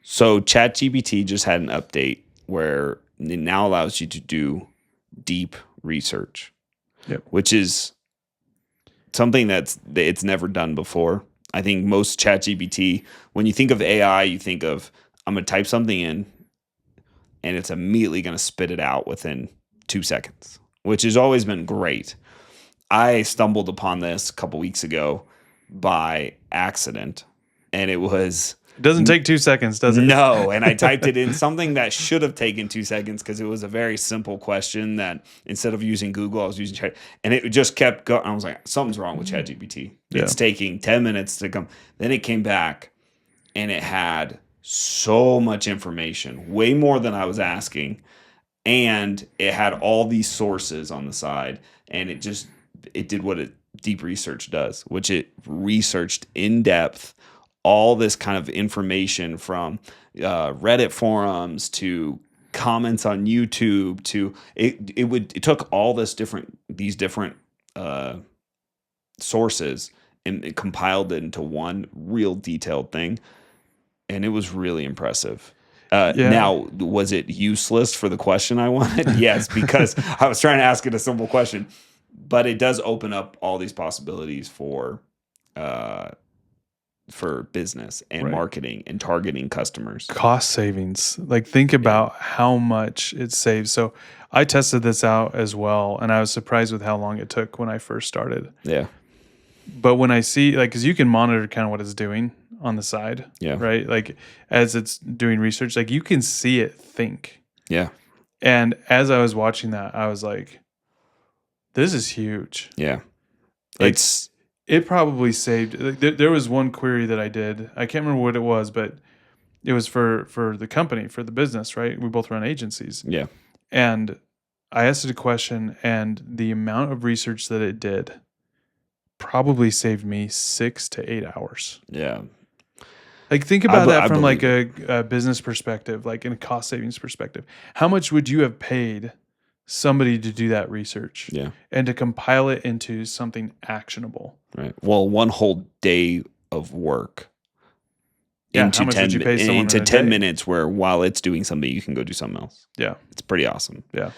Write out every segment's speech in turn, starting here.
So ChatGPT just had an update where it now allows you to do deep research, which is something it's never done before. I think most ChatGPT, when you think of AI, you think of, I'm going to type something in and it's immediately going to spit it out within 2 seconds, which has always been great. I stumbled upon this a couple weeks ago by accident, and it doesn't take 2 seconds, does it? No, and I typed it in something that should have taken 2 seconds because it was a very simple question that instead of using Google, I was using Chat, and it just kept going. I was like, something's wrong with ChatGPT. It's taking 10 minutes to come. Then it came back, and it had so much information, way more than I was asking, and it had all these sources on the side, and it did what deep research does, which it researched in depth all this kind of information from Reddit forums to comments on YouTube to it took all these different sources and it compiled it into one real detailed thing, and it was really impressive. Now, was it useless for the question I wanted? Yes, because I was trying to ask it a simple question, but it does open up all these possibilities for business and marketing and targeting customers. Cost savings. Like, think about how much it saves. So I tested this out as well, and I was surprised with how long it took when I first started. Yeah. But when I see, like, because you can monitor kind of what it's doing on the side, right? Like, as it's doing research, like, you can see it think. Yeah. And as I was watching that, I was like, this is huge. Yeah. Like, it probably saved. Like, there was one query that I did. I can't remember what it was, but it was for the company, for the business, right? We both run agencies. Yeah. And I asked it a question, and the amount of research that it did probably saved me 6 to 8 hours. Yeah. Like, think about that from like a business perspective, like in a cost savings perspective. How much would you have paid somebody to do that research and to compile it into something actionable? Right. Well, one whole day of work into 10 minutes where while it's doing something, you can go do something else. Yeah. It's pretty awesome. Yeah.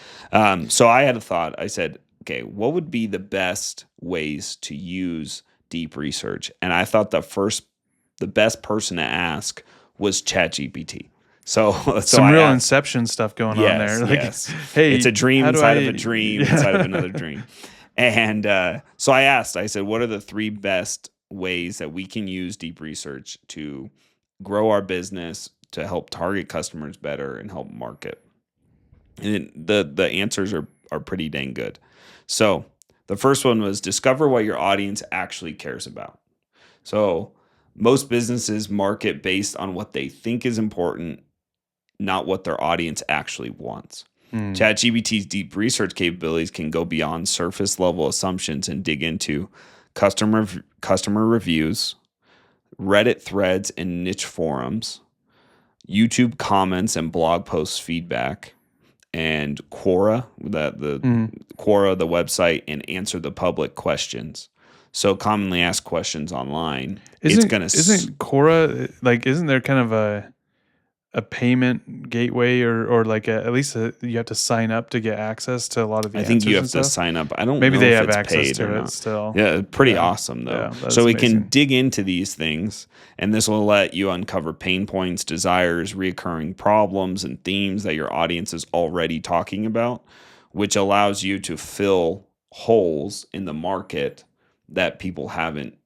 So I had a thought. I said, okay, what would be the best ways to use deep research? And I thought the best person to ask was ChatGPT. So some real Inception stuff going on there. Like, hey, it's a dream inside of a dream inside of another dream. And so I said, what are the 3 best ways that we can use deep research to grow our business, to help target customers better and help market? And the answers are pretty dang good. So the first one was discover what your audience actually cares about. So most businesses market based on what they think is important, not what their audience actually wants. ChatGPT's deep research capabilities can go beyond surface level assumptions and dig into customer reviews, Reddit threads and niche forums, YouTube comments and blog post feedback, and Quora, Quora, the website, and answer the public questions. So commonly asked questions online. Isn't Quora, like, isn't there kind of a payment gateway or like at least you have to sign up to get access to a lot of the answers? I think you have to sign up. I don't Maybe know they if have it's access paid to or it not. still. Yeah, pretty awesome though. Yeah, so we amazing. can dig into these things, and this will let you uncover pain points, desires, reoccurring problems, and themes that your audience is already talking about, which allows you to fill holes in the market that people haven't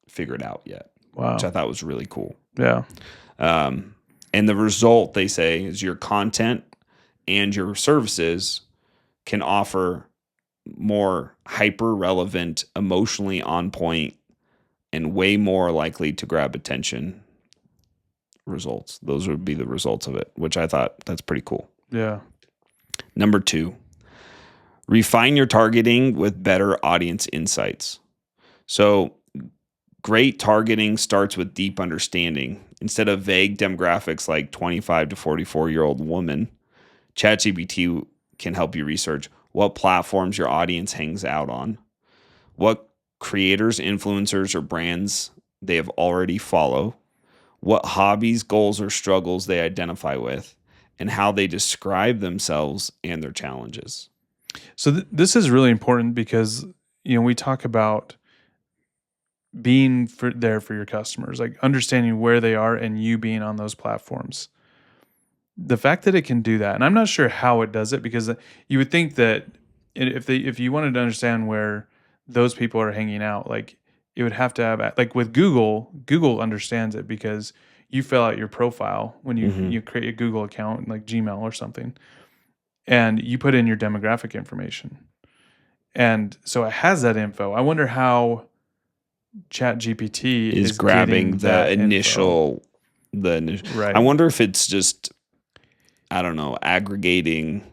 figured out yet. Wow. Which I thought was really cool. Yeah. And the result, they say, is your content and your services can offer more hyper-relevant, emotionally on point, and way more likely to grab attention results. Those would be the results of it, which I thought that's pretty cool. Yeah. Number 2, refine your targeting with better audience insights. So great targeting starts with deep understanding. Instead of vague demographics like 25 to 44-year-old woman, ChatGPT can help you research what platforms your audience hangs out on, what creators, influencers, or brands they have already follow, what hobbies, goals, or struggles they identify with, and how they describe themselves and their challenges. So this is really important because, we talk about being there for your customers, like understanding where they are and you being on those platforms. The fact that it can do that, and I'm not sure how it does it, because you would think that if you wanted to understand where those people are hanging out, like it would have to have, like with Google understands it because you fill out your profile when you create a Google account, like Gmail or something, and you put in your demographic information. And so it has that info. I wonder how ChatGPT is grabbing the initial. Right. I wonder if it's just, I don't know, aggregating.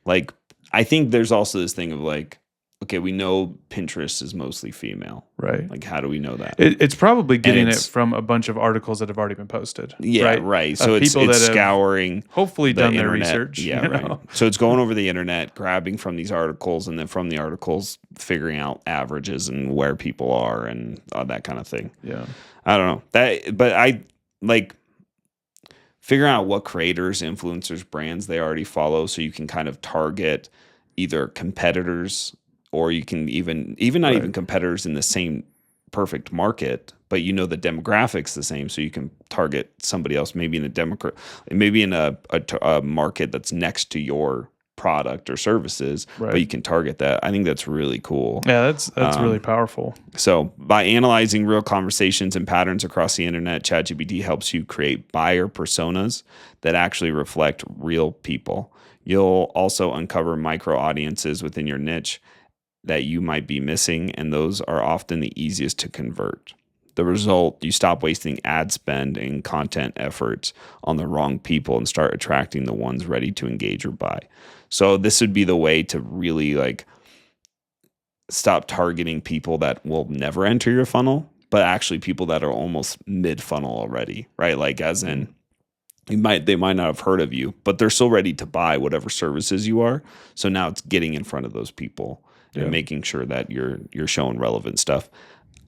Like, I think there's also this thing of like, okay, we know Pinterest is mostly female. Right. Like, how do we know that? It's probably getting it from a bunch of articles that have already been posted. Yeah, right. So it's scouring. Hopefully done their research. Yeah, right. So it's going over the internet, grabbing from these articles, and then from the articles, figuring out averages and where people are and all that kind of thing. Yeah. I don't know. But I like figuring out what creators, influencers, brands they already follow so you can kind of target either competitors, or you can even not even competitors in the same perfect market, but the demographics the same, so you can target somebody else, maybe in a market that's next to your product or services, but you can target that. I think that's really cool. Yeah, that's really powerful. So by analyzing real conversations and patterns across the internet, ChatGPT helps you create buyer personas that actually reflect real people. You'll also uncover micro audiences within your niche that you might be missing, and those are often the easiest to convert. The result, you stop wasting ad spend and content efforts on the wrong people and start attracting the ones ready to engage or buy. So this would be the way to really like stop targeting people that will never enter your funnel, but actually people that are almost mid-funnel already, right? Like as in they might not have heard of you, but they're still ready to buy whatever services you are. So now it's getting in front of those people and making sure that you're showing relevant stuff.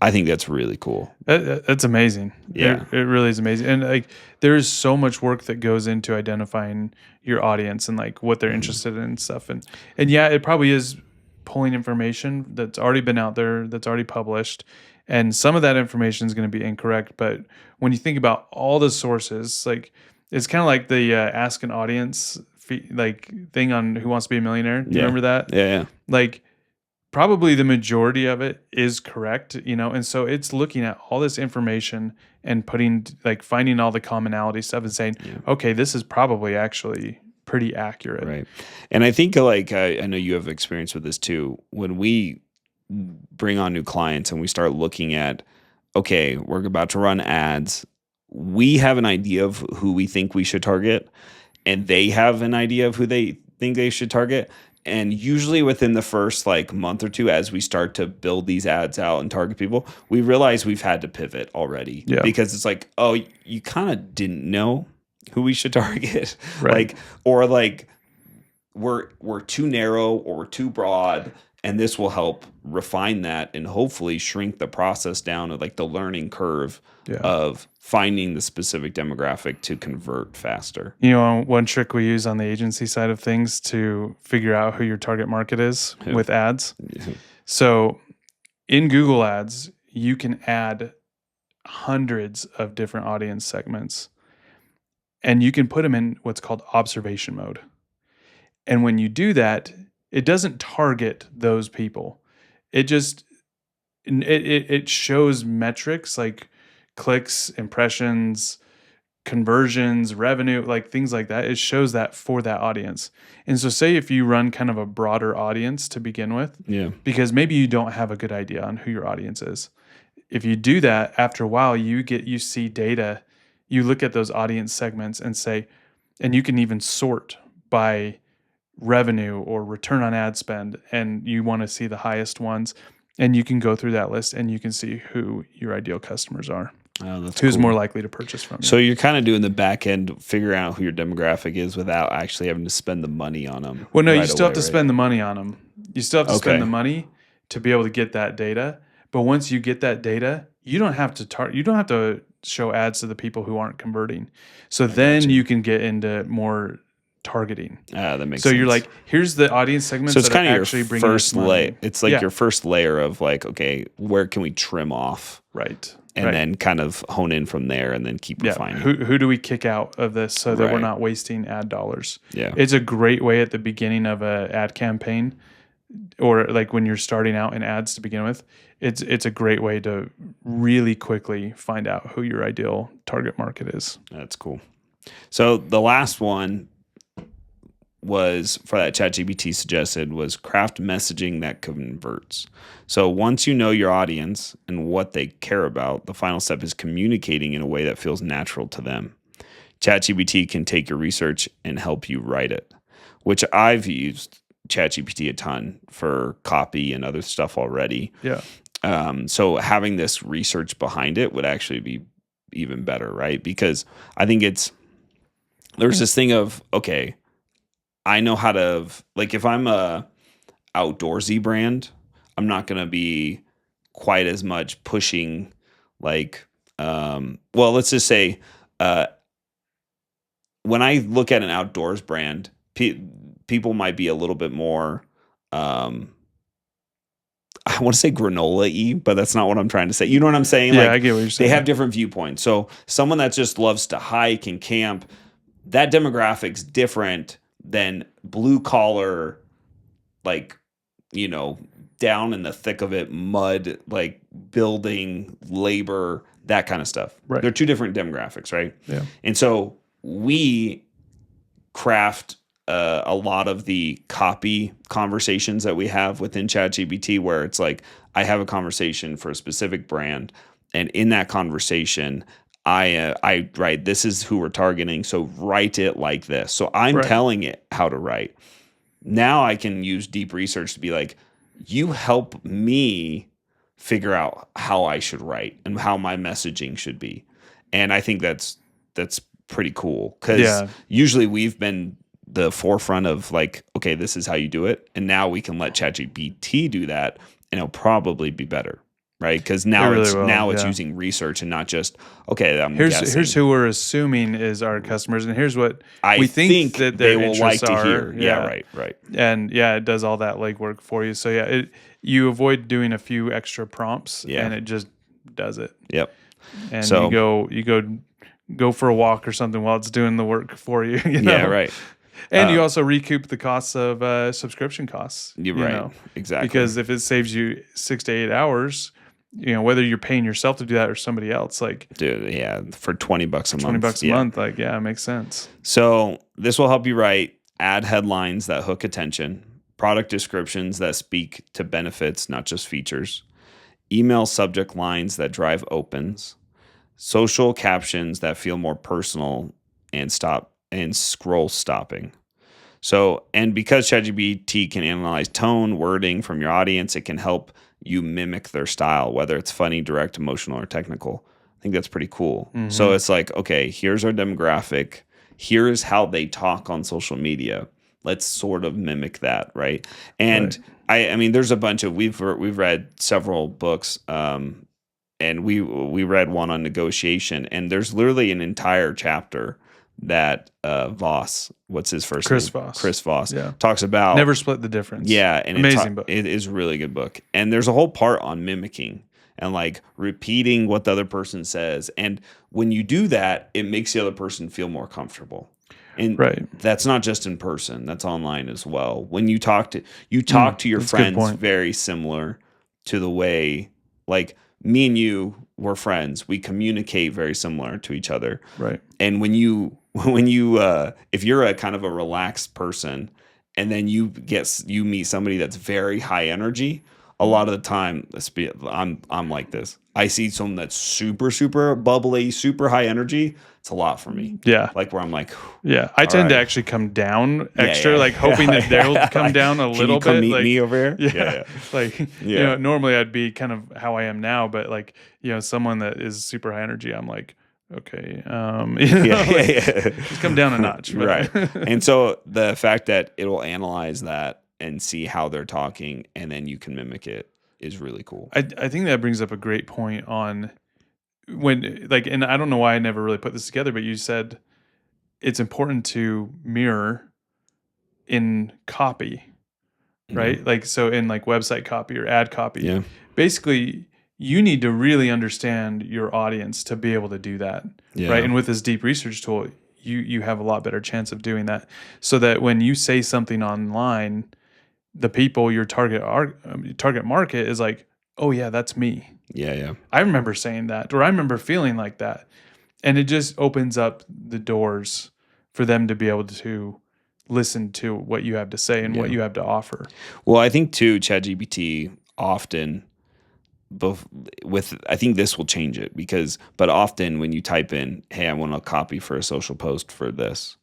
I think that's really cool. That's amazing. Yeah, it really is amazing. And like, there's so much work that goes into identifying your audience and like what they're interested in and stuff. And yeah, it probably is pulling information that's already been out there, that's already published. And some of that information is going to be incorrect. But when you think about all the sources, like it's kind of like the ask an audience like thing on Who Wants to Be a Millionaire. Do you remember that? Yeah. Like, probably the majority of it is correct, and so it's looking at all this information and finding all the commonality stuff and saying, okay, this is probably actually pretty accurate. Right. And I think I know you have experience with this too. When we bring on new clients and we start looking at, okay, we're about to run ads, we have an idea of who we think we should target, and they have an idea of who they think they should target. And usually within the first month or two, as we start to build these ads out and target people, we realize we've had to pivot already. Yeah. Because it's like, oh, you kind of didn't know who we should target. Right. We're too narrow or we're too broad. And this will help refine that and hopefully shrink the process down of the learning curve of finding the specific demographic to convert faster. One trick we use on the agency side of things to figure out who your target market is with ads. Yeah. So in Google Ads, you can add hundreds of different audience segments, and you can put them in what's called observation mode. And when you do that, it doesn't target those people. It just it shows metrics like clicks, impressions, conversions, revenue, like things like that. It shows that for that audience. And so say if you run kind of a broader audience to begin with, because maybe you don't have a good idea on who your audience is. If you do that, after a while you see data, you look at those audience segments and say, and you can even sort by revenue or return on ad spend, and you want to see the highest ones, and you can go through that list and you can see who your ideal customers are. Oh, that's who's cool. more likely to purchase from you. So you're kind of doing the back end, figuring out who your demographic is without actually having to spend the money on them. Well, no, you still have to spend the money on them. You still have to spend the money to be able to get that data. But once you get that data, you don't have to show ads to the people who aren't converting. So then you can get into more targeting. That makes sense. So you're like, here's the audience segments that are actually bringing us money. It's like your first layer of like, okay, where can we trim off? Right. And then kind of hone in from there and then keep refining. Who do we kick out of this so that we're not wasting ad dollars? Yeah. It's a great way at the beginning of an ad campaign, or like when you're starting out in ads to begin with. It's a great way to really quickly find out who your ideal target market is. That's cool. So the last one was for that ChatGPT suggested was craft messaging that converts. So once you know your audience and what they care about, the final step is communicating in a way that feels natural to them. ChatGPT can take your research and help you write it, which I've used ChatGPT a ton for copy and other stuff already. Yeah. So having this research behind it would actually be even better, right? Because I think there's this thing of, okay, I know how to, like, if I'm a outdoorsy brand, I'm not going to be quite as much pushing, like, let's just say, when I look at an outdoors brand, people might be a little bit more, I want to say granola-y, but that's not what I'm trying to say. You know what I'm saying? Yeah, I get what you're saying. They have different viewpoints. So someone that just loves to hike and camp, that demographic's different than blue collar, like, down in the thick of it, mud, like building, labor, that kind of stuff. Right. They're two different demographics, right? Yeah. And so we craft a lot of the copy conversations that we have within ChatGPT, where it's like, I have a conversation for a specific brand, and in that conversation, I write, this is who we're targeting, so write it like this. So I'm telling it how to write. Now I can use deep research to be like, you help me figure out how I should write and how my messaging should be. And I think that's pretty cool, because usually we've been the forefront of like, okay, this is how you do it. And now we can let ChatGPT do that, and it'll probably be better. Right, because now it's using research and not just, okay, here's who we're assuming is our customers, and here's what we think that they will like to hear. Yeah, right. And it does all that legwork for you. So you avoid doing a few extra prompts, and it just does it. Yep. And you go for a walk or something while it's doing the work for you. Yeah, right. And you also recoup the costs of subscription costs. You're right. Exactly. Because if it saves you 6 to 8 hours, whether you're paying yourself to do that or somebody else, like, dude, for $20 a month. $20 a month, like, it makes sense. So this will help you write ad headlines that hook attention, product descriptions that speak to benefits, not just features, email subject lines that drive opens, social captions that feel more personal, and scroll stopping. So, and because ChatGPT can analyze tone, wording from your audience, it can help you mimic their style, whether it's funny, direct, emotional, or technical. I think that's pretty cool. Mm-hmm. So it's like, okay, here's our demographic. Here's how they talk on social media. Let's sort of mimic that, right? And I mean, there's a bunch of we've read several books, and we read one on negotiation, and there's literally an entire chapter that Voss, what's his first name? Chris Voss, talks about. Never Split the Difference. Yeah, and amazing book. It is a really good book, and there's a whole part on mimicking and like repeating what the other person says, and when you do that, it makes the other person feel more comfortable. And that's not just in person; that's online as well. When you talk to your friends, very similar to the way, like, me and you were friends. We communicate very similar to each other, right? And when you if you're a kind of a relaxed person, and then you meet somebody that's very high energy, a lot of the time, I'm like this. I see someone that's super, super bubbly, super high energy. It's a lot for me. Yeah. Like where I'm like, I tend to actually come down extra, like hoping that they'll come down a little bit. Can you come meet like, me over here? Yeah. Like, normally I'd be kind of how I am now, but like, someone that is super high energy, I'm like, okay, just come down a notch. Right. And so the fact that it'll analyze that and see how they're talking, and then you can mimic it, is really cool. I think that brings up a great point on when like, and I don't know why I never really put this together, but you said it's important to mirror in copy, right? Yeah. Like, so in like website copy or ad copy, Yeah. basically you need to really understand your audience to be able to do that, right? And with this deep research tool, you have a lot better chance of doing that, so that when you say something online, the people your target market is like, oh yeah, that's me. Yeah. I remember saying that, or I remember feeling like that, and it just opens up the doors for them to be able to listen to what you have to say and what you have to offer. Well, I think too, ChatGPT often I think this will change it but often when you type in, hey, I want a copy for a social post for this,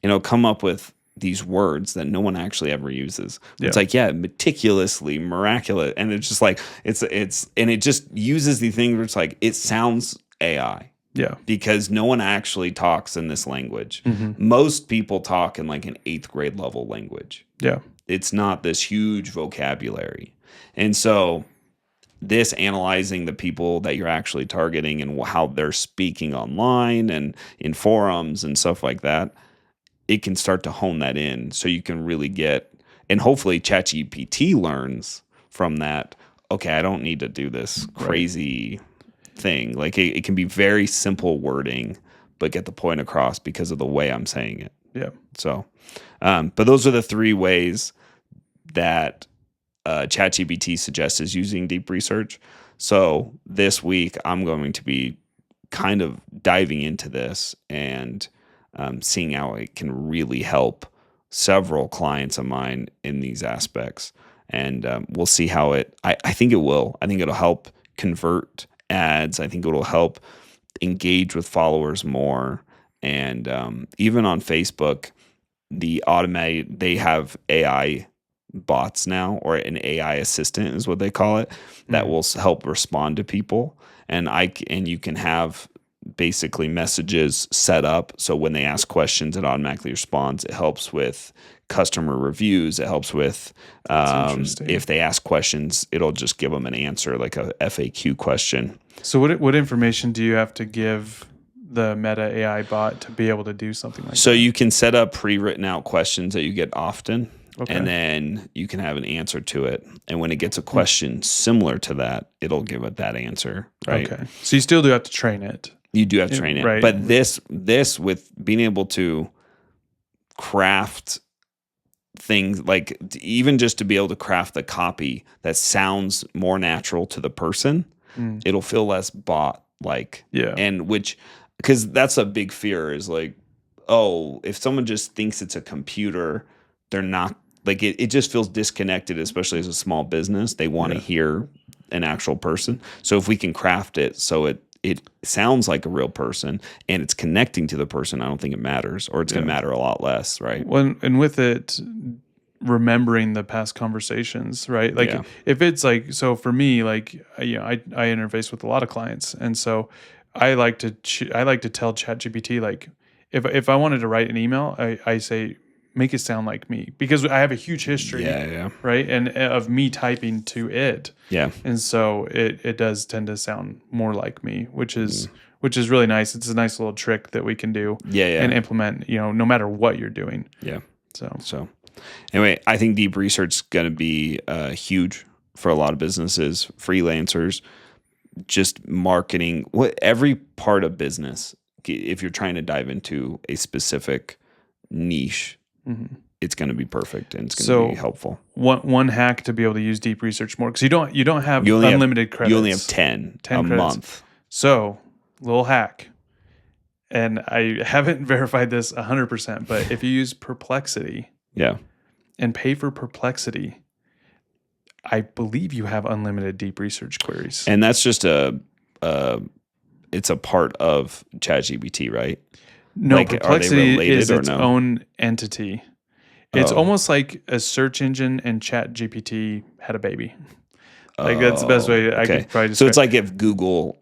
it'll come up with these words that no one actually ever uses. It's like, meticulously, miraculous. And it's just like, and it just uses the thing where it's like, it sounds AI. Yeah. Because no one actually talks in this language. Most people talk in like an 8th grade level language. Yeah. It's not this huge vocabulary. And so this analyzing the people that you're actually targeting and how they're speaking online and in forums and stuff like that, it can start to hone that in so you can really get, and hopefully ChatGPT learns from that. Okay, I don't need to do this crazy thing. Like it can be very simple wording, but get the point across because of the way I'm saying it. Yeah. So, but those are the 3 ways that ChatGPT suggests is using deep research. So this week I'm going to be kind of diving into this and seeing how it can really help several clients of mine in these aspects. And we'll see how I think it will. I think it'll help convert ads. I think it'll help engage with followers more. And even on Facebook, they have AI bots now, or an AI assistant is what they call it, that will help respond to people. And you can have basically messages set up so when they ask questions, it automatically responds. It helps with customer reviews. It helps with if they ask questions, it'll just give them an answer, like a FAQ question. So what information do you have to give the Meta AI bot to be able to do something like that? So you can set up pre-written out questions that you get often. Okay. And then you can have an answer to it. And when it gets a question similar to that, it'll give it that answer. Right. Okay. So you still do have to train it. You do have to train it. Right. But this with being able to craft things, like even just to be able to craft the copy that sounds more natural to the person, it'll feel less bot like. Yeah. And because that's a big fear is like, oh, if someone just thinks it's a computer, they're not. Like it just feels disconnected, especially as a small business. They want to hear an actual person. So if we can craft it so it sounds like a real person and it's connecting to the person, I don't think it matters, or it's going to matter a lot less, right? And with it, remembering the past conversations, right? Like if it's like, so for me, like, I interface with a lot of clients, and so I like to tell ChatGPT, like, if I wanted to write an email, I say, make it sound like me, because I have a huge history, right, and of me typing to it, and so it does tend to sound more like me, which is really nice. It's a nice little trick that we can do, and implement, no matter what you're doing. So anyway, I think deep research is going to be huge for a lot of businesses, freelancers, just marketing, every part of business. If you're trying to dive into a specific niche, it's going to be perfect and it's going to be helpful. One hack to be able to use deep research more, because you don't have unlimited credits. You only have 10 a credits. month. So, little hack, and I haven't verified this 100%, but if you use Perplexity, and pay for Perplexity, I believe you have unlimited deep research queries. And that's just it's a part of ChatGPT, right? No, like, Perplexity is its own entity. It's almost like a search engine and ChatGPT had a baby. Like that's the best way I could probably describe. So it's like if Google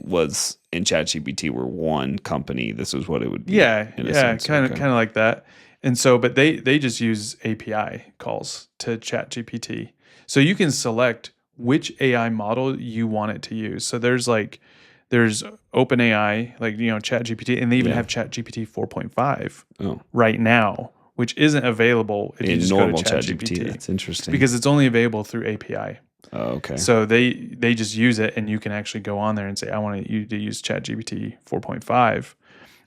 was and ChatGPT were one company, this is what it would be. Yeah, kind of like that. And so, but they just use API calls to ChatGPT. So you can select which AI model you want it to use. So there's like there's OpenAI, like, ChatGPT, and they even have ChatGPT 4.5 right now, which isn't available if you just go to ChatGPT. That's interesting. Because it's only available through API. Oh, okay. So they just use it, and you can actually go on there and say, I want you to use ChatGPT 4.5.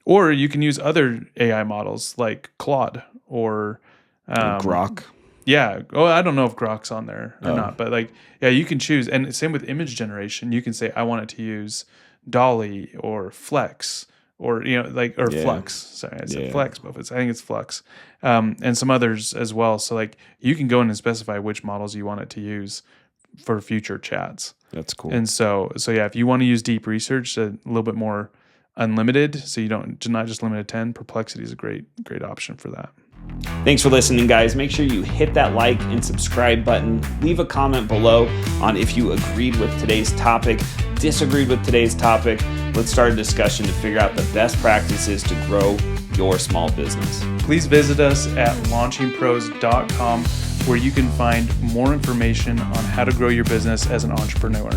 Or you can use other AI models like Claude or Grok. Yeah. Oh, I don't know if Grok's on there or not, but you can choose. And same with image generation. You can say, I want it to use Dolly or Flex or, Flux. Sorry, I said Flex, but I think it's Flux. And some others as well. So you can go in and specify which models you want it to use for future chats. That's cool. And so if you want to use deep research, a little bit more unlimited, so not just limited 10, Perplexity is a great option for that. Thanks for listening, guys. Make sure you hit that like and subscribe button. Leave a comment below on if you agreed with today's topic, disagreed with today's topic. Let's start a discussion to figure out the best practices to grow your small business. Please visit us at launchingpros.com, where you can find more information on how to grow your business as an entrepreneur.